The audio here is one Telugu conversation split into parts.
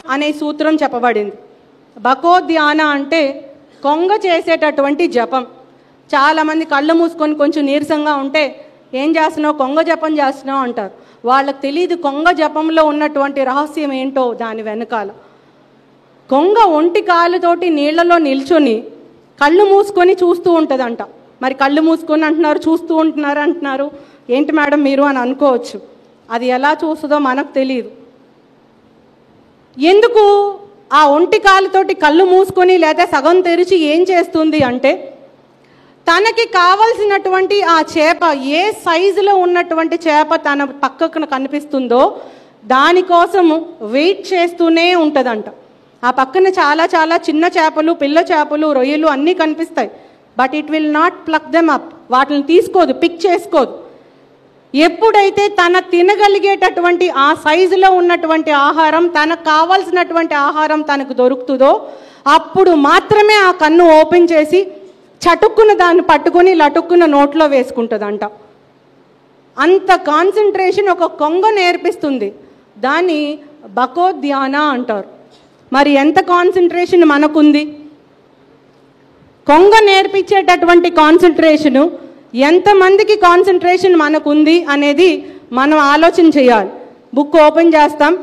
అనే సూత్రం చెప్పబడింది. బకోధ్యాన అంటే కొంగ చేసేటటువంటి జపం. చాలామంది కళ్ళు మూసుకొని కొంచెం నీరసంగా ఉంటే ఏం చేస్తున్నావు, కొంగ జపం చేస్తున్నావు అంటారు. వాళ్ళకి తెలియదు కొంగ జపంలో ఉన్నటువంటి రహస్యం ఏంటో దాని వెనకాల. కొంగ ఒంటి కాలుతోటి నీళ్లలో నిల్చొని కళ్ళు మూసుకొని చూస్తూ ఉంటుందంట. మరి కళ్ళు మూసుకొని అంటున్నారు, చూస్తూ ఉంటున్నారు అంటున్నారు, ఏంటి మేడం మీరు అని అనుకోవచ్చు. అది ఎలా చూస్తుందో మనకు తెలియదు. ఎందుకు ఆ ఒంటి కాలుతోటి కళ్ళు మూసుకొని లేదా సగం తెరిచి ఏం చేస్తుంది అంటే, తనకి కావలసినటువంటి ఆ చేప ఏ సైజులో ఉన్నటువంటి చేప తన పక్కకు కనిపిస్తుందో దానికోసము వెయిట్ చేస్తూనే ఉంటుందంట. ఆ పక్కన చాలా చాలా చిన్న చేపలు, పిల్ల చేపలు, రొయ్యలు అన్నీ కనిపిస్తాయి. But it will not pluck them up. వాటిని తీసుకోదు, పిక్ చేసుకోదు. ఎప్పుడైతే తన తినగలిగేటటువంటి ఆ సైజులో ఉన్నటువంటి ఆహారం, తనకు కావాల్సినటువంటి ఆహారం తనకు దొరుకుతుందో అప్పుడు మాత్రమే ఆ కన్ను ఓపెన్ చేసి చటుక్కున దాన్ని పట్టుకొని లటుక్కున నోట్లో వేసుకుంటుందంట. అంత కాన్సన్ట్రేషన్ ఒక కొంగ నేర్పిస్తుంది. దాన్ని బకోధ్యాన అంటారు. మరి ఎంత కాన్సన్ట్రేషన్ మనకుంది? కొంగ నేర్పించేటటువంటి కాన్సన్ట్రేషను ఎంతమందికి కాన్సన్ట్రేషన్ మనకుంది అనేది మనం ఆలోచన చేయాలి. బుక్ ఓపెన్ చేస్తాం,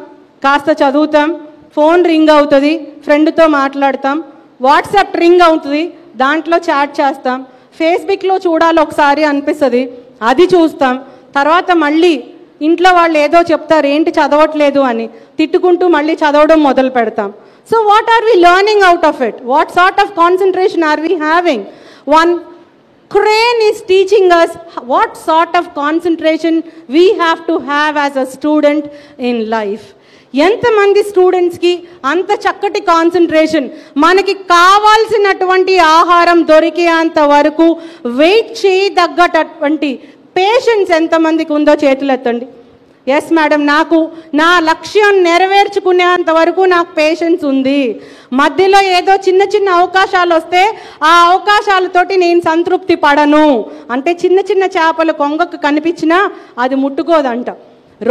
కాస్త చదువుతాం, ఫోన్ రింగ్ అవుతుంది, ఫ్రెండ్తో మాట్లాడతాం, వాట్సాప్ రింగ్ అవుతుంది, దాంట్లో చాట్ చేస్తాం, ఫేస్బుక్లో చూడాలి ఒకసారి అనిపిస్తుంది, అది చూస్తాం. తర్వాత మళ్ళీ ఇంట్లో వాళ్ళు ఏదో చెప్తారు, ఏంటి చదవట్లేదు అని తిట్టుకుంటూ మళ్ళీ చదవడం మొదలు పెడతాం. So what are we learning out of it? What sort of concentration are we having? One crane is teaching us what sort of concentration we have to have as a student in life. ఎంతమంది స్టూడెంట్స్కి అంత చక్కటి కాన్సన్ట్రేషన్, మనకి కావాల్సినటువంటి ఆహారం దొరికేంత వరకు వెయిట్ చేయదగ్గటటువంటి పేషెన్స్ ఎంతమందికి ఉందో చేతులు ఎత్తండి. ఎస్ మేడం, నాకు నా లక్ష్యం నెరవేర్చుకునేంత వరకు నాకు పేషెన్స్ ఉంది. మధ్యలో ఏదో చిన్న చిన్న అవకాశాలు వస్తే ఆ అవకాశాలతోటి నేను సంతృప్తి పడను అంటే, చిన్న చిన్న చేపలు కొంగకు కనిపించినా అది ముట్టుకోదంట.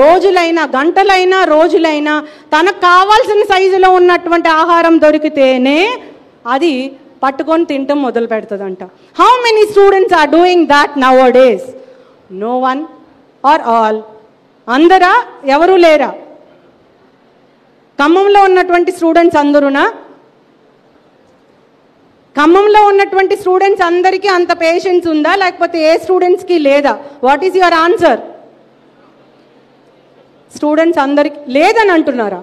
రోజులైనా గంటలైనా రోజులైనా తనకు కావాల్సిన సైజులో ఉన్నటువంటి ఆహారం దొరికితేనే అది పట్టుకొని తినటం మొదలు పెడుతుందంట. How many students are doing that nowadays? No one or all? అందరా? ఎవరు లేరా? ఖమ్మంలో ఉన్నటువంటి స్టూడెంట్స్ అందరూనా? ఖమ్మంలో ఉన్నటువంటి స్టూడెంట్స్ అందరికీ అంత పేషెన్స్ ఉందా, లేకపోతే ఏ స్టూడెంట్స్కి లేదా? What is your answer? Students అందరికి లేదని అంటున్నారా?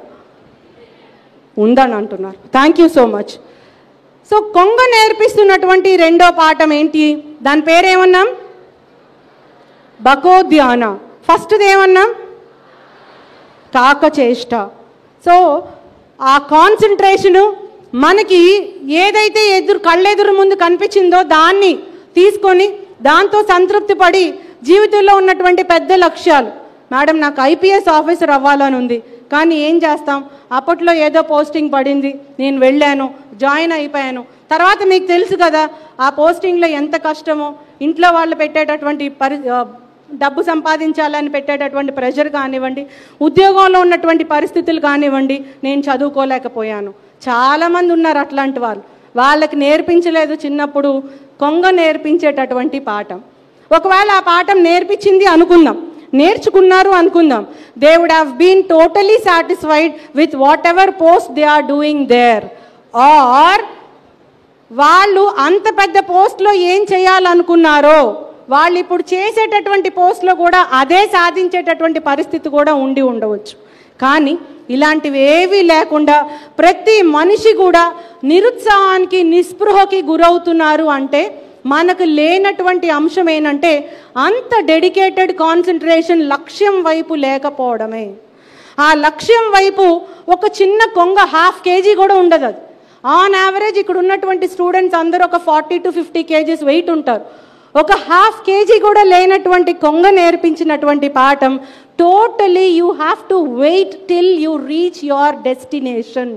ఉందని అంటున్నారు. Thank you so much. So కొంగ నేర్పిస్తున్నటువంటి రెండో పాఠం ఏంటి? దాని పేరేమన్నాం? బకోధ్యాన. ఫస్ట్ది ఏమన్నాం? కాకచేష్ట. సో ఆ కాన్సన్ట్రేషను మనకి ఏదైతే కళ్ళెదురు ముందు కనిపించిందో దాన్ని తీసుకొని దాంతో సంతృప్తి పడి జీవితంలో ఉన్నటువంటి పెద్ద లక్ష్యాలు, మేడం నాకు ఐపీఎస్ ఆఫీసర్ అవ్వాలని ఉంది, కానీ ఏం చేస్తాం, అప్పట్లో ఏదో పోస్టింగ్ పడింది, నేను వెళ్ళాను, జాయిన్ అయిపోయాను. తర్వాత మీకు తెలుసు కదా ఆ పోస్టింగ్లో ఎంత కష్టమో, ఇంట్లో వాళ్ళు పెట్టేటటువంటి డబ్బు సంపాదించాలని పెట్టేటటువంటి ప్రెషర్ కానివ్వండి, ఉద్యోగంలో ఉన్నటువంటి పరిస్థితులు కానివ్వండి, నేను చదువుకోలేకపోయాను. చాలామంది ఉన్నారు అట్లాంటి వాళ్ళు. వాళ్ళకి నేర్పించలేదు చిన్నప్పుడు కొంగ నేర్పించేటటువంటి పాఠం. ఒకవేళ ఆ పాఠం నేర్పించింది అనుకుందాం, నేర్చుకున్నారు అనుకుందాం, they would have been totally satisfied with whatever post they are doing there. Or వాళ్ళు అంత పెద్ద పోస్ట్లో ఏం చేయాలనుకున్నారో వాళ్ళు ఇప్పుడు చేసేటటువంటి పోస్ట్లో కూడా అదే సాధించేటటువంటి పరిస్థితి కూడా ఉండి ఉండవచ్చు. కానీ ఇలాంటివి ఏవీ లేకుండా ప్రతి మనిషి కూడా నిరుత్సాహానికి, నిస్పృహకి గురవుతున్నారు అంటే మనకు లేనటువంటి అంశం ఏంటంటే అంత డెడికేటెడ్ కాన్సన్ట్రేషన్ లక్ష్యం వైపు లేకపోవడమే. ఆ లక్ష్యం వైపు ఒక చిన్న కొంగ 1/2 kg కూడా ఉండదు. అది ఆన్ యావరేజ్ ఇక్కడ ఉన్నటువంటి స్టూడెంట్స్ అందరూ ఒక 40 to 50 kgs వెయిట్ ఉంటారు. ఒక 1/2 kg కూడా లేనటువంటి కొంగ నేర్పించినటువంటి పాఠం, totally you have to wait till you reach your destination.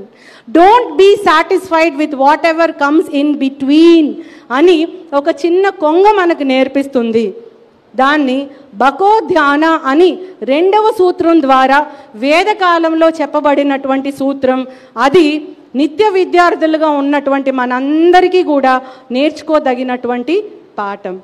Don't be satisfied with whatever comes in between అని ఒక చిన్న కొంగ మనకు నేర్పిస్తుంది. దాన్ని బకో ధ్యాన అని 2వ సూత్రం ద్వారా వేదకాలంలో చెప్పబడినటువంటి సూత్రం. అది నిత్య విద్యార్థులుగా ఉన్నటువంటి మనందరికీ కూడా నేర్చుకోదగినటువంటి పాఠం.